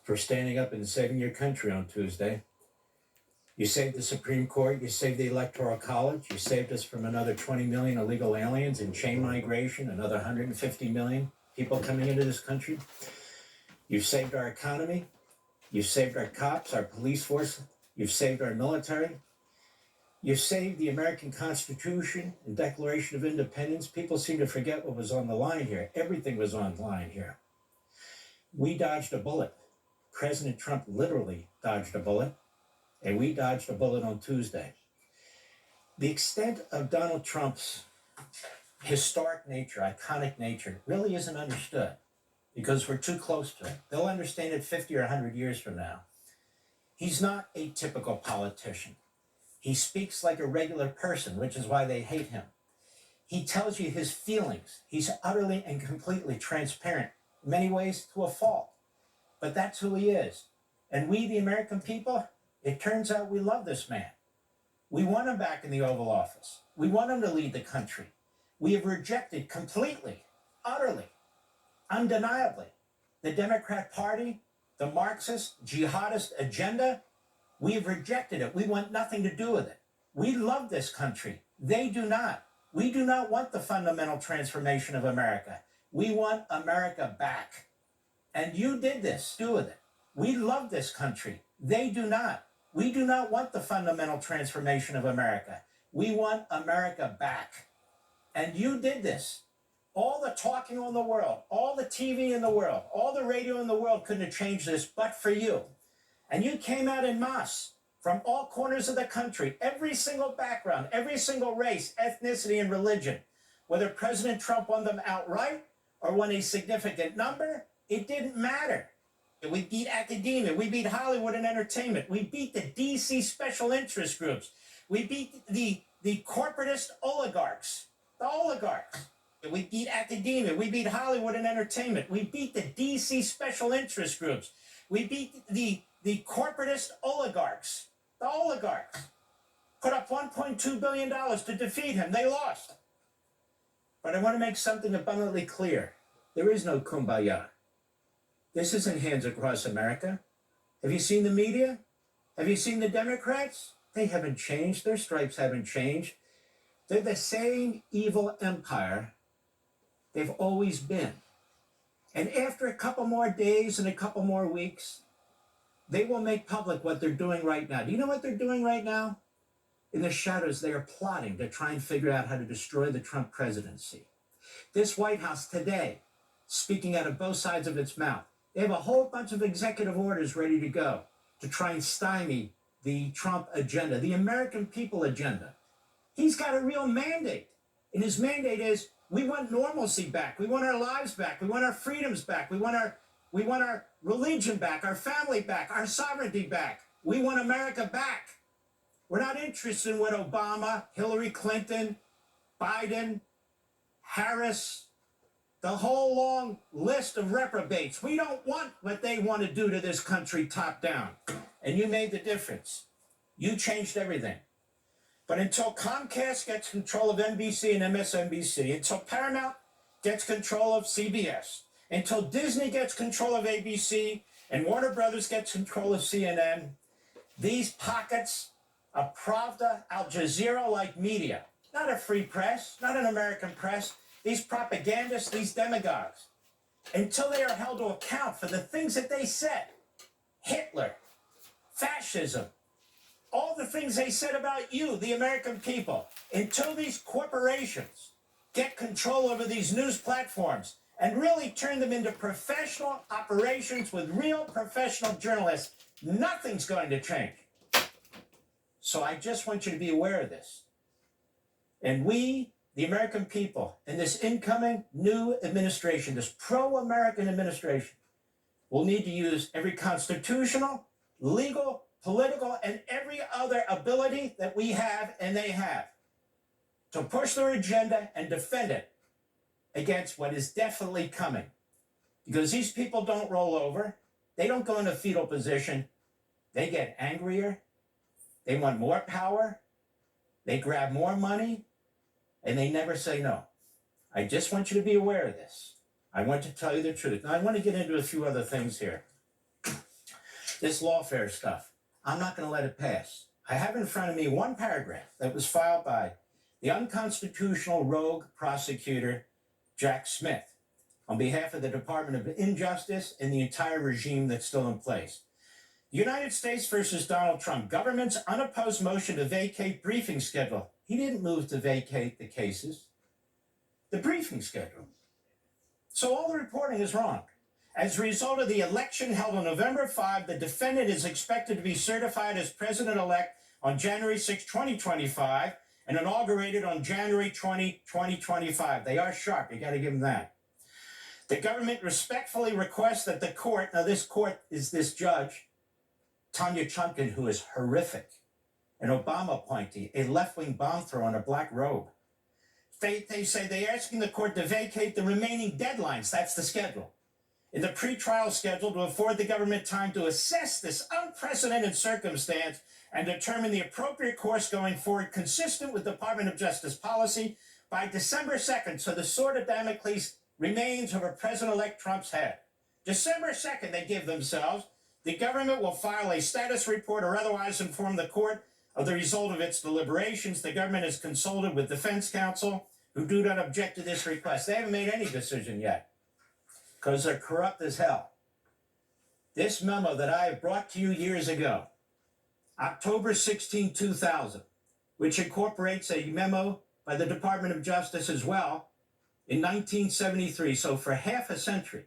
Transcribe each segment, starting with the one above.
for standing up and saving your country on Tuesday. You saved the Supreme Court, you saved the Electoral College, you saved us from another 20 million illegal aliens and chain migration, another 150 million people coming into this country. You've saved our economy, you've saved our cops, our police force, you've saved our military. You saved the American Constitution and Declaration of Independence. People seem to forget what was on the line here. Everything was on the line here. We dodged a bullet. President Trump literally dodged a bullet, and we dodged a bullet on Tuesday. The extent of Donald Trump's historic nature, iconic nature, really isn't understood because we're too close to it. They'll understand it 50 or 100 years from now. He's not a typical politician. He speaks like a regular person, which is why they hate him. He tells you his feelings. He's utterly and completely transparent, in many ways to a fault. But that's who he is. And we, the American people, it turns out we love this man. We want him back in the Oval Office. We want him to lead the country. We have rejected completely, utterly, undeniably, the Democrat Party, the Marxist, jihadist agenda. We have rejected it. We want nothing to do with it. We love this country. They do not. We do not want the fundamental transformation of America. We want America back. And you did this. Do with it. We love this country. They do not. We do not want the fundamental transformation of America. We want America back. And you did this. All the talking on the world, all the TV in the world, all the radio in the world couldn't have changed this but for you. And you came out en masse from all corners of the country, every single background, every single race, ethnicity, and religion. Whether President Trump won them outright or won a significant number, it didn't matter. We beat academia. We beat Hollywood and entertainment. We beat the DC special interest groups. We beat the corporatist oligarchs, the oligarchs. We beat academia. We beat Hollywood and entertainment. We beat the DC special interest groups. We beat the corporatist oligarchs, the oligarchs. Put up $1.2 billion to defeat him. They lost. But I want to make something abundantly clear. There is no kumbaya. This isn't hands across America. Have you seen the media? Have you seen the Democrats? They haven't changed. Their stripes haven't changed. They're the same evil empire they've always been. And after a couple more days and a couple more weeks, they will make public what they're doing right now. Do you know what they're doing right now? In the shadows, they are plotting to try and figure out how to destroy the Trump presidency. This White House today, speaking out of both sides of its mouth, they have a whole bunch of executive orders ready to go to try and stymie the Trump agenda, the American people agenda. He's got a real mandate. And his mandate is, we want normalcy back. We want our lives back. We want our freedoms back. We want our religion back, our family back, our sovereignty back. We want America back. We're not interested in what Obama, Hillary Clinton, Biden, Harris, the whole long list of reprobates. We don't want what they want to do to this country top down. And you made the difference. You changed everything. But until Comcast gets control of NBC and MSNBC, until Paramount gets control of CBS, until Disney gets control of ABC and Warner Brothers gets control of CNN, these pockets of Pravda, Al Jazeera-like media, not a free press, not an American press, these propagandists, these demagogues, until they are held to account for the things that they said, Hitler, fascism, all the things they said about you, the American people, until these corporations get control over these news platforms and really turn them into professional operations with real professional journalists, nothing's going to change. So I just want you to be aware of this. And we, the American people, and this incoming new administration, this pro-American administration, will need to use every constitutional, legal, political, and every other ability that we have and they have to push their agenda and defend it against what is definitely coming. Because these people don't roll over. They don't go into fetal position. They get angrier. They want more power. They grab more money. And they never say no. I just want you to be aware of this. I want to tell you the truth. Now, I want to get into a few other things here. This lawfare stuff, I'm not going to let it pass. I have in front of me one paragraph that was filed by the unconstitutional rogue prosecutor, Jack Smith, on behalf of the Department of Injustice and the entire regime that's still in place. United States versus Donald Trump, government's unopposed motion to vacate briefing schedule. He didn't move to vacate the cases, the briefing schedule. So all the reporting is wrong. As a result of the election held on November 5, the defendant is expected to be certified as president-elect on January 6, 2025, and inaugurated on January 20, 2025. They are sharp. You got to give them that. The government respectfully requests that the court, now this court is this judge, Tanya Chutkan, who is horrific, an Obama appointee, a left-wing bomb thrower in a black robe. They say they're asking the court to vacate the remaining deadlines. That's the schedule. In the pretrial schedule, to afford the government time to assess this unprecedented circumstance and determine the appropriate course going forward consistent with Department of Justice policy by December 2nd. So the sword of Damocles remains over President-elect Trump's head. December 2nd, they give themselves. The government will file a status report or otherwise inform the court of the result of its deliberations. The government has consulted with defense counsel, who do not object to this request. They haven't made any decision yet because they're corrupt as hell. This memo that I brought to you years ago, October 16, 2000, which incorporates a memo by the Department of Justice as well in 1973. So for half a century,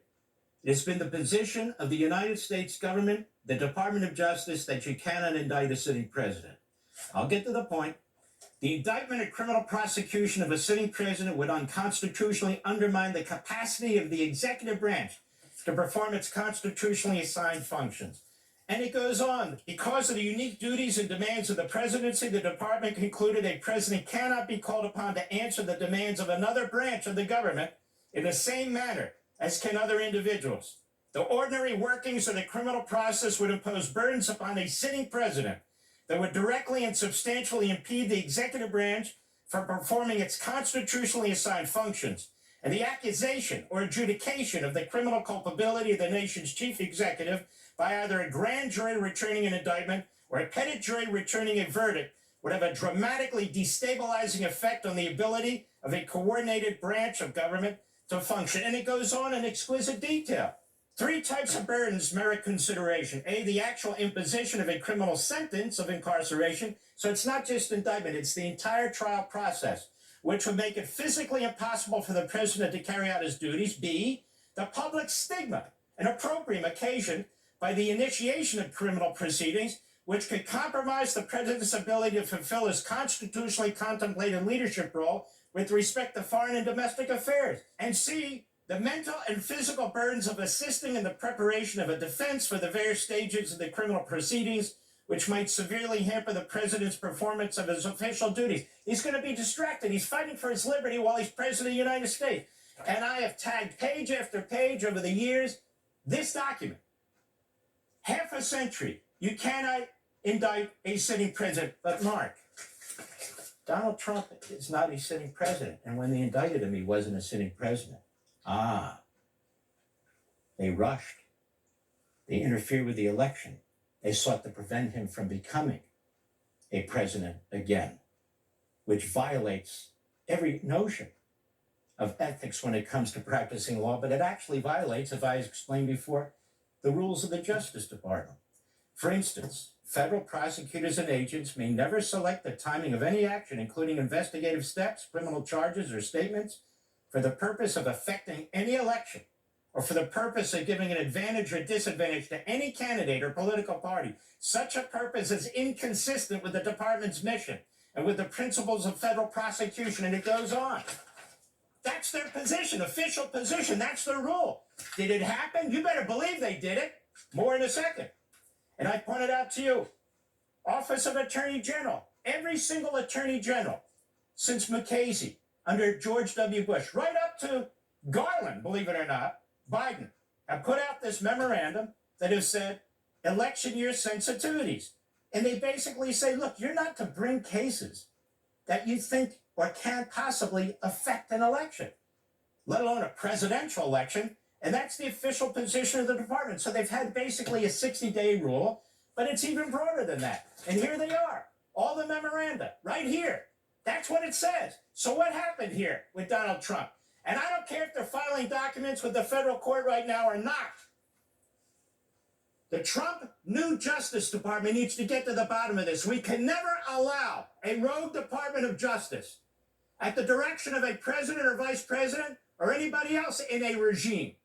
it has been the position of the United States government, the Department of Justice, that you cannot indict a sitting president. I'll get to the point. The indictment and criminal prosecution of a sitting president would unconstitutionally undermine the capacity of the executive branch to perform its constitutionally assigned functions. And it goes on. Because of the unique duties and demands of the presidency, the department concluded a president cannot be called upon to answer the demands of another branch of the government in the same manner as can other individuals. The ordinary workings of the criminal process would impose burdens upon a sitting president that would directly and substantially impede the executive branch from performing its constitutionally assigned functions. And the accusation or adjudication of the criminal culpability of the nation's chief executive by either a grand jury returning an indictment or a petit jury returning a verdict would have a dramatically destabilizing effect on the ability of a coordinated branch of government to function. And it goes on in exquisite detail. 3 types of burdens merit consideration. A, the actual imposition of a criminal sentence of incarceration. So it's not just indictment, it's the entire trial process, which would make it physically impossible for the president to carry out his duties. B, the public stigma, an opprobrium occasioned by the initiation of criminal proceedings, which could compromise the president's ability to fulfill his constitutionally contemplated leadership role with respect to foreign and domestic affairs. And C, the mental and physical burdens of assisting in the preparation of a defense for the various stages of the criminal proceedings, which might severely hamper the president's performance of his official duties. He's going to be distracted. He's fighting for his liberty while he's president of the United States. And I have tagged page after page over the years this document. Half a century, you cannot indict a sitting president. But Mark, Donald Trump is not a sitting president. And when they indicted him, he wasn't a sitting president. They rushed. They interfered with the election. They sought to prevent him from becoming a president again, which violates every notion of ethics when it comes to practicing law, but it actually violates, as I explained before, the rules of the Justice Department. For instance, federal prosecutors and agents may never select the timing of any action, including investigative steps, criminal charges, or statements, for the purpose of affecting any election or for the purpose of giving an advantage or disadvantage to any candidate or political party. Such a purpose is inconsistent with the department's mission and with the principles of federal prosecution, and it goes on. That's their position, official position. That's their rule. Did it happen? You better believe they did it. More in a second. And I pointed out to you, Office of Attorney General, every single Attorney General since Mukasey, under George W. Bush, right up to Garland, believe it or not, Biden, have put out this memorandum that has said election year sensitivities. And they basically say, look, you're not to bring cases that you think or can possibly affect an election, let alone a presidential election. And that's the official position of the department. So they've had basically a 60-day rule, but it's even broader than that. And here they are, all the memoranda right here. That's what it says. So what happened here with Donald Trump? And I don't care if they're filing documents with the federal court right now or not. The Trump new Justice Department needs to get to the bottom of this. We can never allow a rogue Department of Justice at the direction of a president or vice president or anybody else in a regime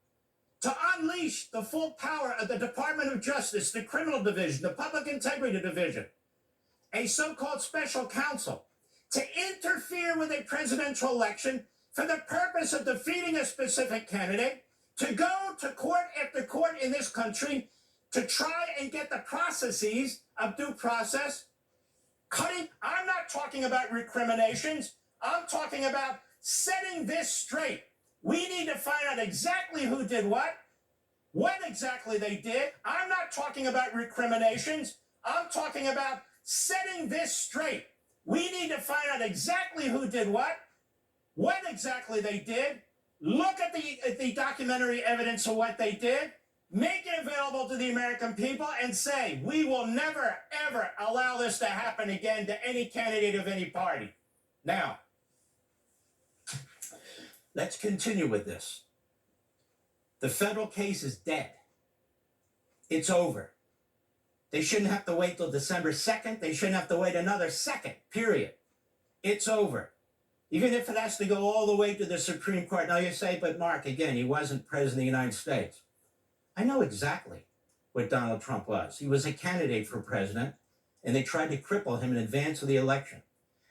to unleash the full power of the Department of Justice, the Criminal Division, the Public Integrity Division, a so-called special counsel, to interfere with a presidential election for the purpose of defeating a specific candidate, to go to court after court in this country to try and get the processes of due process cutting. I'm not talking about recriminations. I'm talking about setting this straight. We need to find out exactly who did what, when exactly they did. I'm not talking about recriminations. I'm talking about setting this straight. We need to find out exactly who did what, when exactly they did. Look at the documentary evidence of what they did. Make it available to the American people and say, we will never, ever allow this to happen again to any candidate of any party. Now, let's continue with this. The federal case is dead. It's over. They shouldn't have to wait till December 2nd. They shouldn't have to wait another second, period. It's over. Even if it has to go all the way to the Supreme Court. Now you say, but Mark, again, he wasn't president of the United States. I know exactly what Donald Trump was. He was a candidate for president, and they tried to cripple him in advance of the election.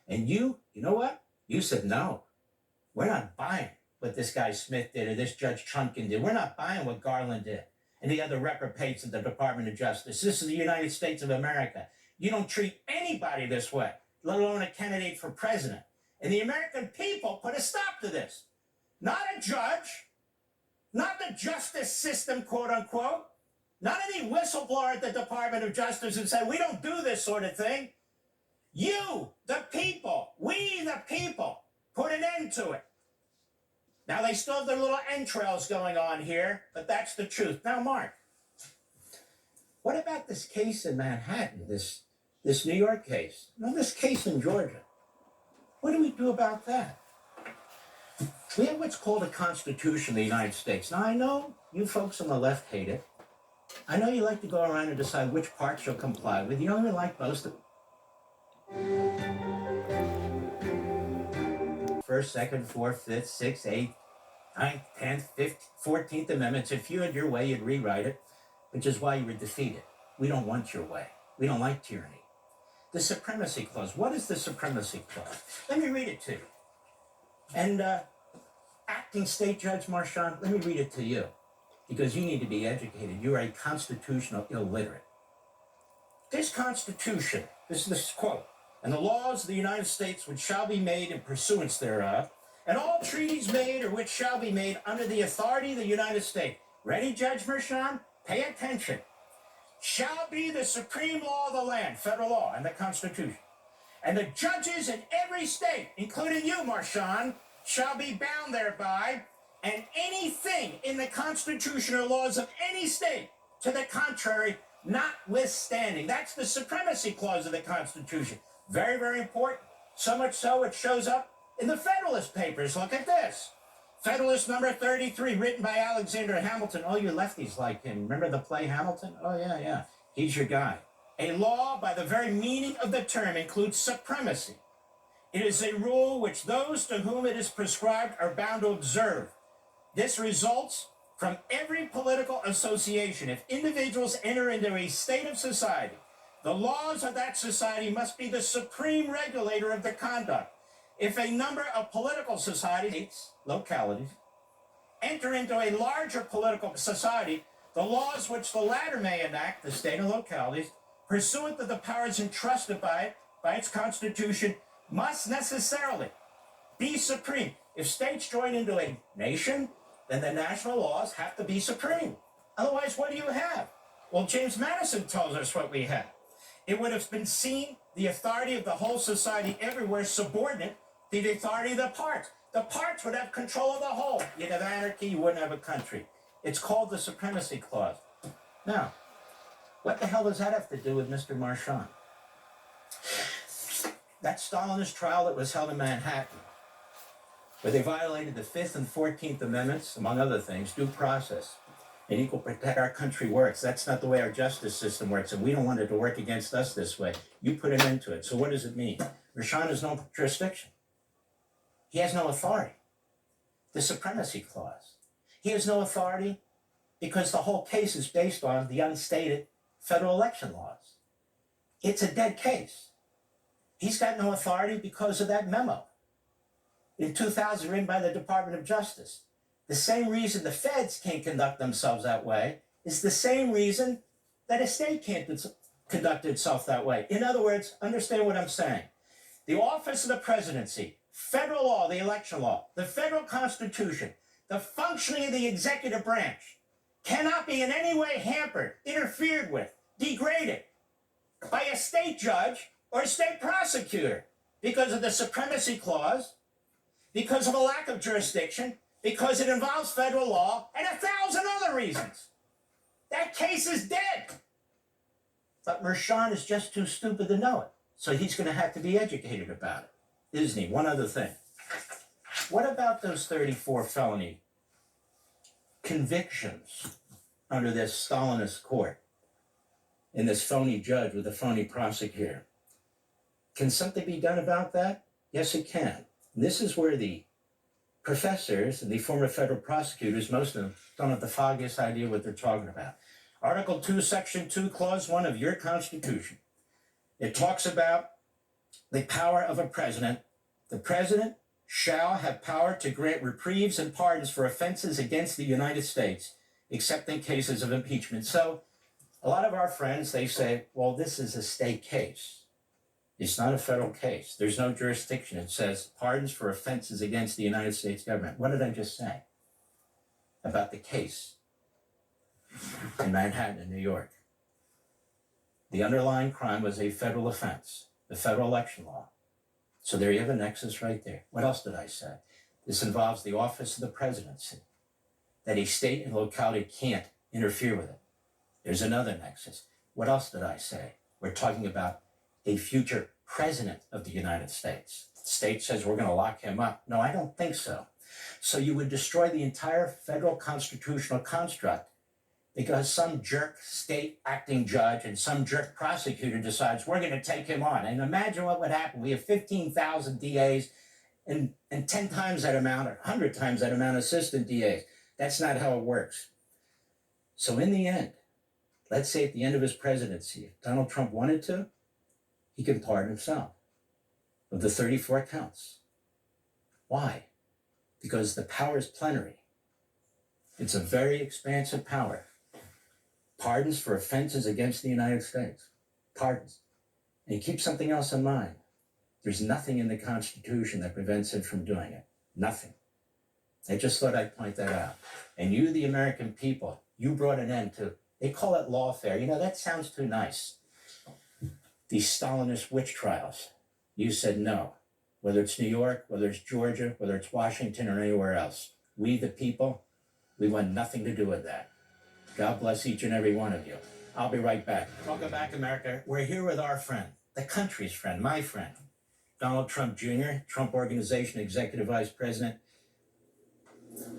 And you know what? You said, no, we're not buying what this guy Smith did or this Judge Chutkan did. We're not buying what Garland did and the other reprobates of the Department of Justice. This is the United States of America. You don't treat anybody this way, let alone a candidate for president. And the American people put a stop to this. Not a judge, not the justice system, quote unquote, not any whistleblower at the Department of Justice who said, we don't do this sort of thing. You, the people, we, the people, put an end to it. Now, they still have their little entrails going on here, but that's the truth. Now, Mark, what about this case in Manhattan, this New York case? No, this case in Georgia. What do we do about that? We have what's called a Constitution of the United States. Now, I know you folks on the left hate it. I know you like to go around and decide which parts you'll comply with. You don't even like most of First, Second, Fourth, Fifth, Sixth, Eighth, Ninth, 10th, 15th, 14th Amendments. If you had your way, you'd rewrite it, which is why you were defeated. We don't want your way. We don't like tyranny. The Supremacy Clause. What is the Supremacy Clause? Let me read it to you. And Acting State Judge Marchand, let me read it to you, because you need to be educated. You are a constitutional illiterate. This Constitution, this is this quote, and the laws of the United States which shall be made in pursuance thereof, and all treaties made or which shall be made under the authority of the United States. Ready, Judge Marchand? Pay attention. Shall be the supreme law of the land, federal law, and the Constitution. And the judges in every state, including you, Marchand, shall be bound thereby, and anything in the Constitution or laws of any state to the contrary, notwithstanding. That's the Supremacy Clause of the Constitution. Very, very important. So much so it shows up in the Federalist Papers. Look at this. Federalist number 33, written by Alexander Hamilton. All you lefties like him. Remember the play Hamilton? Oh, yeah. He's your guy. A law, by the very meaning of the term, includes supremacy. It is a rule which those to whom it is prescribed are bound to observe. This results from every political association. If individuals enter into a state of society, the laws of that society must be the supreme regulator of the conduct. If a number of political societies, localities, enter into a larger political society, the laws which the latter may enact, the state and localities, pursuant to the powers entrusted by it, by its constitution, must necessarily be supreme. If states join into a nation, then the national laws have to be supreme. Otherwise, what do you have? Well, James Madison tells us what we have. It would have been seen the authority of the whole society everywhere subordinate to the authority of the parts. The parts would have control of the whole. You'd have anarchy, you wouldn't have a country. It's called the Supremacy Clause. Now, what the hell does that have to do with Mr. Marchand? That Stalinist trial that was held in Manhattan, where they violated the 5th and 14th Amendments, among other things, due process and equal protection. Our country works. That's not the way our justice system works, and we don't want it to work against us this way. You put him into it. So what does it mean? Marchand has no jurisdiction. He has no authority. The Supremacy Clause. He has no authority because the whole case is based on the unstated federal election laws. It's a dead case. He's got no authority because of that memo in 2000 written by the Department of Justice. The same reason the feds can't conduct themselves that way is the same reason that a state can't conduct itself that way. In other words, understand what I'm saying. The office of the presidency, federal law, the election law, the federal constitution, the functioning of the executive branch cannot be in any way hampered, interfered with, degraded by a state judge or a state prosecutor because of the Supremacy Clause, because of a lack of jurisdiction, because it involves federal law, and 1,000 other reasons. That case is dead. But Marchand is just too stupid to know it. So he's going to have to be educated about it, isn't he? One other thing. What about those 34 felony convictions under this Stalinist court and this phony judge with a phony prosecutor? Can something be done about that? Yes, it can. And this is where the professors and the former federal prosecutors, most of them, don't have the foggiest idea what they're talking about. Article 2, Section 2, Clause 1 of your Constitution. It talks about the power of a president. The president shall have power to grant reprieves and pardons for offenses against the United States, except in cases of impeachment. So a lot of our friends, they say, well, this is a state case. It's not a federal case. There's no jurisdiction. It says pardons for offenses against the United States government. What did I just say about the case in Manhattan in New York? The underlying crime was a federal offense, the federal election law. So there you have a nexus right there. What else did I say? This involves the office of the presidency, that a state and locality can't interfere with it. There's another nexus. What else did I say? We're talking about a future president of the United States. The state says we're going to lock him up. No, I don't think so. So you would destroy the entire federal constitutional construct because some jerk state acting judge and some jerk prosecutor decides we're going to take him on. And imagine what would happen. We have 15,000 DAs and 10 times that amount or 100 times that amount of assistant DAs. That's not how it works. So in the end, let's say at the end of his presidency, if Donald Trump wanted to, he can pardon himself of the 34 counts. Why? Because the power is plenary. It's a very expansive power. Pardons for offenses against the United States. Pardons. And keep something else in mind. There's nothing in the Constitution that prevents him from doing it. Nothing. I just thought I'd point that out. And you, the American people, you brought an end to, they call it lawfare. You know, that sounds too nice. These Stalinist witch trials. You said no. Whether it's New York, whether it's Georgia, whether it's Washington or anywhere else. We, the people, we want nothing to do with that. God bless each and every one of you. I'll be right back. Welcome back, America. We're here with our friend, the country's friend, my friend, Donald Trump Jr., Trump Organization Executive Vice President.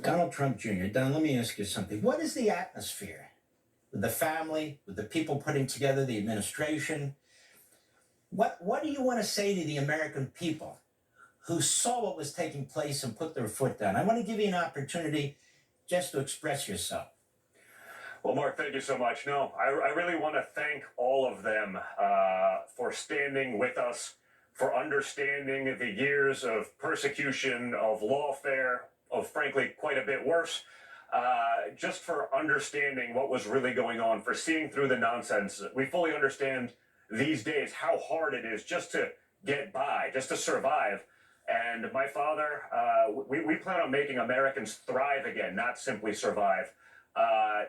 Donald Trump Jr., Don, let me ask you something. What is the atmosphere with the family, with the people putting together the administration? What do you want to say to the American people who saw what was taking place and put their foot down? I want to give you an opportunity just to express yourself. Well, Mark, thank you so much. No, I really want to thank all of them for standing with us, for understanding the years of persecution, of lawfare, of frankly quite a bit worse, just for understanding what was really going on, for seeing through the nonsense. We fully understand these days how hard it is just to get by, just to survive. And my father, we plan on making Americans thrive again, not simply survive.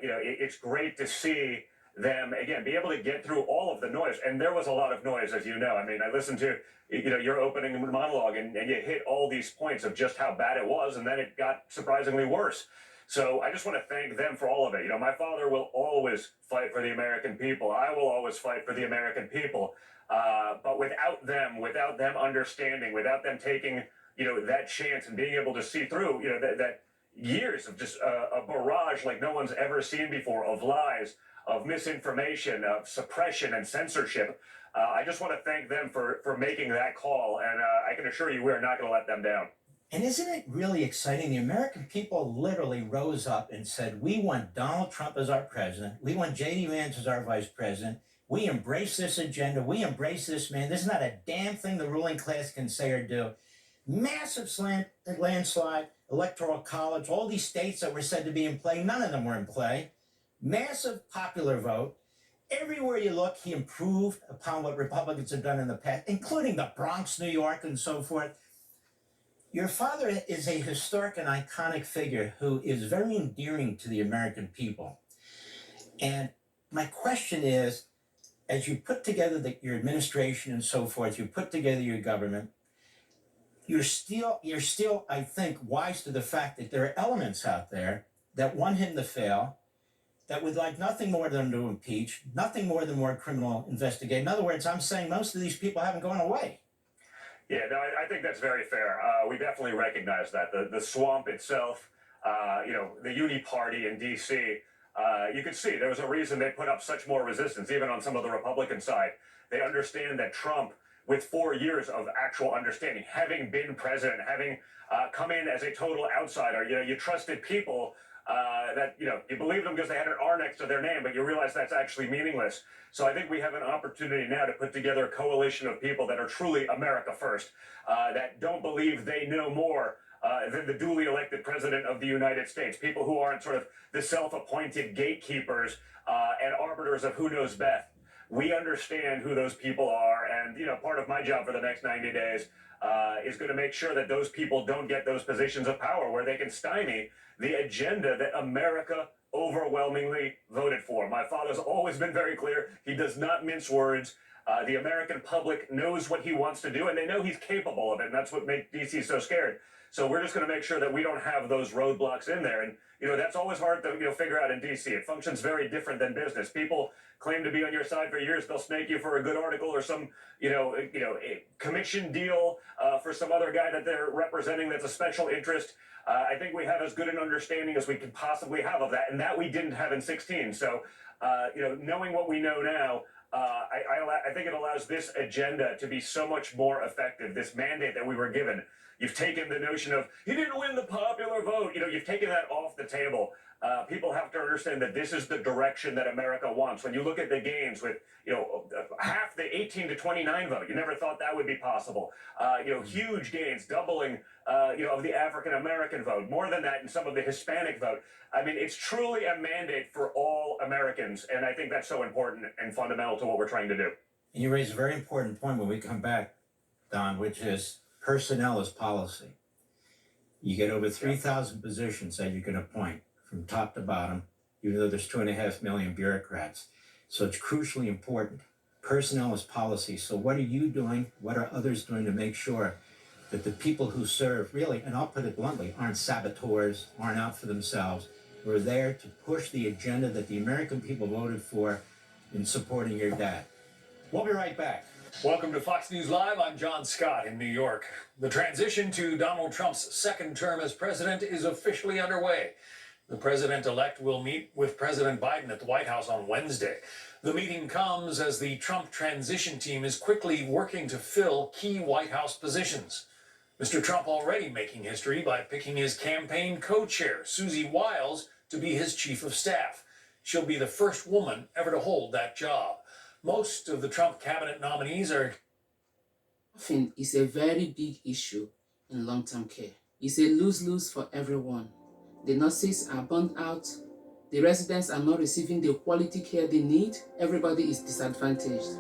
It's great to see them, again, be able to get through all of the noise. And there was a lot of noise, as you know. I mean, I listened to, your opening monologue, and you hit all these points of just how bad it was, and then it got surprisingly worse. So I just want to thank them for all of it. You know, my father will always fight for the American people. I will always fight for the American people. But without them understanding, without them taking, you know, that chance and being able to see through, you know, that years of just a barrage like no one's ever seen before of lies, of misinformation, of suppression and censorship. I just want to thank them for making that call, and I can assure you we are not going to let them down. And isn't it really exciting? The American people literally rose up and said, we want Donald Trump as our president. We want J.D. Vance as our vice president. We embrace this agenda. We embrace this man. There's not a damn thing the ruling class can say or do. Massive landslide, electoral college, all these states that were said to be in play, none of them were in play. Massive popular vote. Everywhere you look, he improved upon what Republicans have done in the past, including the Bronx, New York, and so forth. Your father is a historic and iconic figure who is very endearing to the American people. And my question is, as you put together your administration and so forth, you put together your government, you're still, I think, wise to the fact that there are elements out there that want him to fail, that would like nothing more than to impeach, nothing more than more criminal investigation. In other words, I'm saying most of these people haven't gone away. Yeah, no, I think that's very fair. We definitely recognize that. The swamp itself, you know, the Uni Party in D.C., you could see there was a reason they put up such more resistance, even on some of the Republican side. They understand that Trump, with 4 years of actual understanding, having been president, having come in as a total outsider, you know, you trusted people that, you know, you believe them because they had an R next to their name, but you realize that's actually meaningless. So I think we have an opportunity now to put together a coalition of people that are truly America first, that don't believe they know more than the duly elected president of the United States, people who aren't sort of the self-appointed gatekeepers and arbiters of who knows best. We understand who those people are, and, you know, part of my job for the next 90 days is going to make sure that those people don't get those positions of power where they can stymie the agenda that America overwhelmingly voted for. My father's always been very clear. He does not mince words. The American public knows what he wants to do, and they know he's capable of it, and that's what makes D.C. so scared. So we're just going to make sure that we don't have those roadblocks in there. And, you know, that's always hard to, you know, figure out in D.C. It functions very different than business. People claim to be on your side for years. They'll snake you for a good article or some, a commission deal for some other guy that they're representing that's a special interest. I think we have as good an understanding as we could possibly have of that, and that we didn't have in 16. So, knowing what we know now, I think it allows this agenda to be so much more effective, this mandate that we were given. You've taken the notion of, he didn't win the popular vote. You know, you've taken that off the table. People have to understand that this is the direction that America wants. When you look at the gains with, half the 18 to 29 vote, you never thought that would be possible. Huge gains, doubling, of the African American vote, more than that in some of the Hispanic vote. I mean, it's truly a mandate for all Americans, and I think that's so important and fundamental to what we're trying to do. And you raise a very important point when we come back, Don, which is personnel is policy. You get over 3,000 positions that you can appoint from top to bottom, even though there's 2.5 million bureaucrats. So it's crucially important. Personnel is policy. So what are you doing? What are others doing to make sure that the people who serve really, and I'll put it bluntly, aren't saboteurs, aren't out for themselves. We're there to push the agenda that the American people voted for in supporting your dad. We'll be right back. Welcome to Fox News Live. I'm John Scott in New York. The transition to Donald Trump's second term as president is officially underway. The president-elect will meet with President Biden at the White House on Wednesday. The meeting comes as the Trump transition team is quickly working to fill key White House positions. Mr. Trump already making history by picking his campaign co-chair, Susie Wiles, to be his chief of staff. She'll be the first woman ever to hold that job. Most of the Trump cabinet nominees are... Staffing is a very big issue in long-term care. It's a lose-lose for everyone. The nurses are burnt out. The residents are not receiving the quality care they need. Everybody is disadvantaged.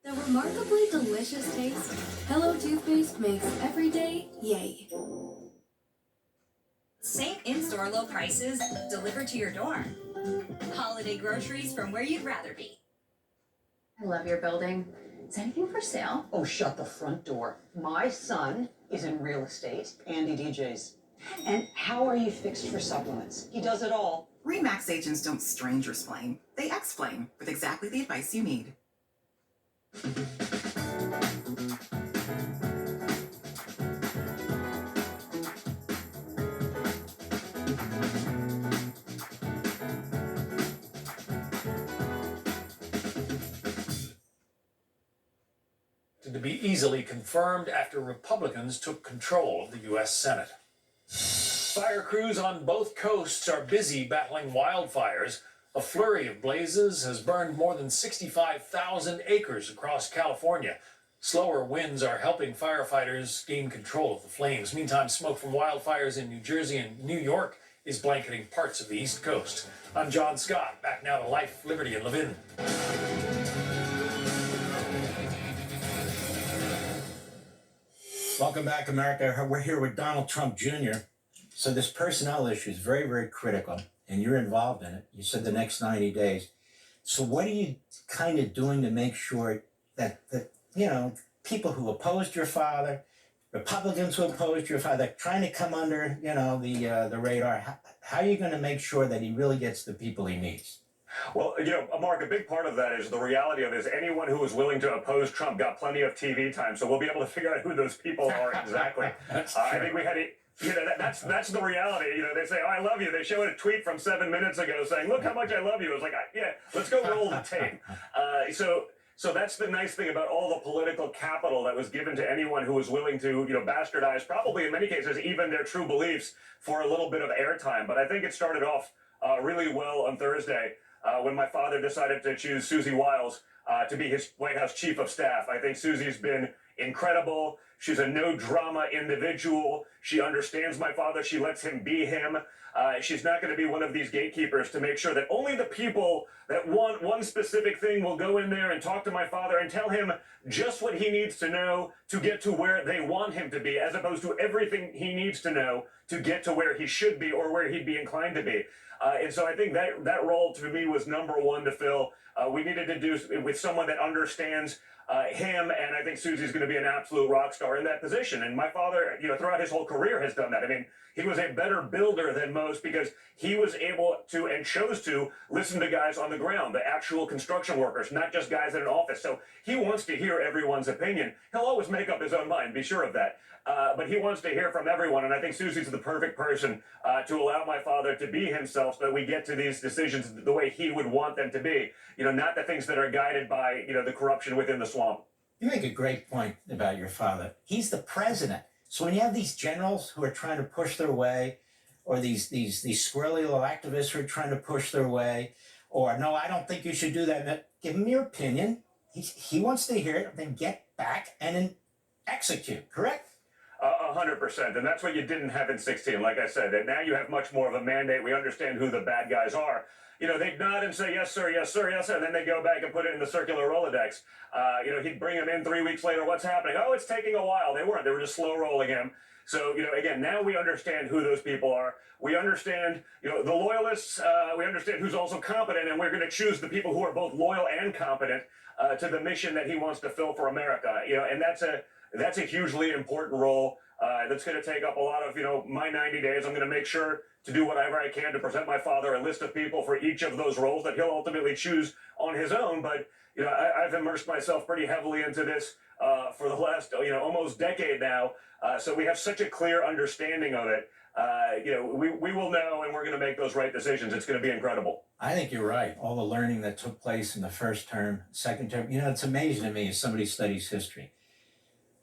The remarkably delicious taste Hello toothpaste makes every day yay. Same in-store low prices delivered to your door. Holiday groceries from where you'd rather be. I love your building. Is anything for sale? Oh, shut the front door. My son is in real estate. Andy DJ's. And how are you fixed for supplements? He does it all. RE/MAX agents don't stranger-splain. They explain with exactly the advice you need. To be easily confirmed after Republicans took control of the U.S. Senate. Fire crews on both coasts are busy battling wildfires. A flurry of blazes has burned more than 65,000 acres across California. Slower winds are helping firefighters gain control of the flames. Meantime, smoke from wildfires in New Jersey and New York is blanketing parts of the East Coast. I'm John Scott, back now to Life, Liberty, and Levin. Welcome back, America. We're here with Donald Trump Jr. So this personnel issue is very, very critical, and you're involved in it. You said the next 90 days. So what are you kind of doing to make sure that people who opposed your father, Republicans who opposed your father, trying to come under, the radar, how are you going to make sure that he really gets the people he needs? Well, Mark, a big part of that is the reality of it is anyone who was willing to oppose Trump got plenty of TV time, so we'll be able to figure out who those people are exactly. I think we had that's the reality. They say, "Oh, I love you." They show a tweet from 7 minutes ago saying, "Look how much I love you." It was like, "Yeah, let's go roll the tape." So that's the nice thing about all the political capital that was given to anyone who was willing to, bastardize, probably in many cases, even their true beliefs for a little bit of airtime. But I think it started off really well on Thursday. When my father decided to choose Susie Wiles to be his White House chief of staff. I think Susie's been incredible. She's a no-drama individual. She understands my father. She lets him be him. She's not going to be one of these gatekeepers to make sure that only the people that want one specific thing will go in there and talk to my father and tell him just what he needs to know to get to where they want him to be, as opposed to everything he needs to know to get to where he should be or where he'd be inclined to be. And so I think that role to me was number one to fill. We needed to do with someone that understands him, and I think Susie's going to be an absolute rock star in that position. And my father, throughout his whole career has done that. I mean, he was a better builder than most because he was able to and chose to listen to guys on the ground, the actual construction workers, not just guys in an office. So he wants to hear everyone's opinion. He'll always make up his own mind, be sure of that. But he wants to hear from everyone, and I think Susie's the perfect person to allow my father to be himself so that we get to these decisions the way he would want them to be. Not the things that are guided by, the corruption within the swamp. You make a great point about your father. He's the president. So when you have these generals who are trying to push their way, or these squirrely little activists who are trying to push their way, or no, I don't think you should do that. Give him your opinion. He wants to hear it, then get back and then execute, correct? 100%. And that's what you didn't have in 16. Like I said, and now you have much more of a mandate. We understand who the bad guys are. They'd nod and say, yes, sir, yes, sir, yes, sir. And then they go back and put it in the circular Rolodex. He'd bring them in 3 weeks later. What's happening? Oh, it's taking a while. They weren't. They were just slow rolling him. So, again, now we understand who those people are. We understand, the loyalists. We understand who's also competent. And we're going to choose the people who are both loyal and competent to the mission that he wants to fill for America. And that's a hugely important role. That's going to take up a lot of, my 90 days. I'm going to make sure to do whatever I can to present my father a list of people for each of those roles that he'll ultimately choose on his own. But, I've immersed myself pretty heavily into this for the last, almost decade now. So we have such a clear understanding of it. We will know, and we're going to make those right decisions. It's going to be incredible. I think you're right. All the learning that took place in the first term, second term, it's amazing to me as somebody studies history.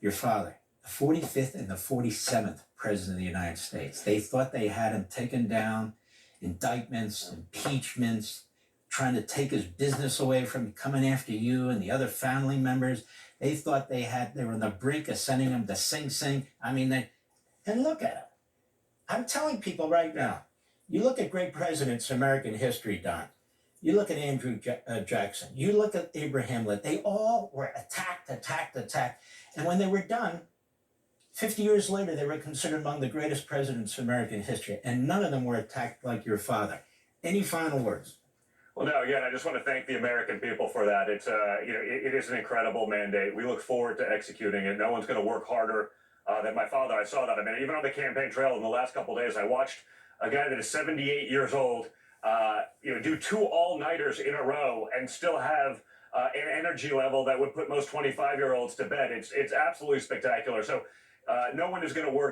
Your father, the 45th and the 47th president of the United States. They thought they had him taken down, indictments, impeachments, trying to take his business away from him, coming after you and the other family members. They thought they were on the brink of sending him to Sing Sing. And look at him. I'm telling people right now, you look at great presidents in American history, Don. You look at Andrew Jackson. You look at Abraham Lincoln. They all were attacked. And when they were done, 50 years later, they were considered among the greatest presidents in American history, and none of them were attacked like your father. Any final words? Well, no, again, I just want to thank the American people for that. It's, it is an incredible mandate. We look forward to executing it. No one's going to work harder than my father. I saw that. I mean, even on the campaign trail in the last couple of days, I watched a guy that is 78 years old, do 2 all-nighters in a row and still have an energy level that would put most 25-year-olds to bed. It's absolutely spectacular. So no one is going to work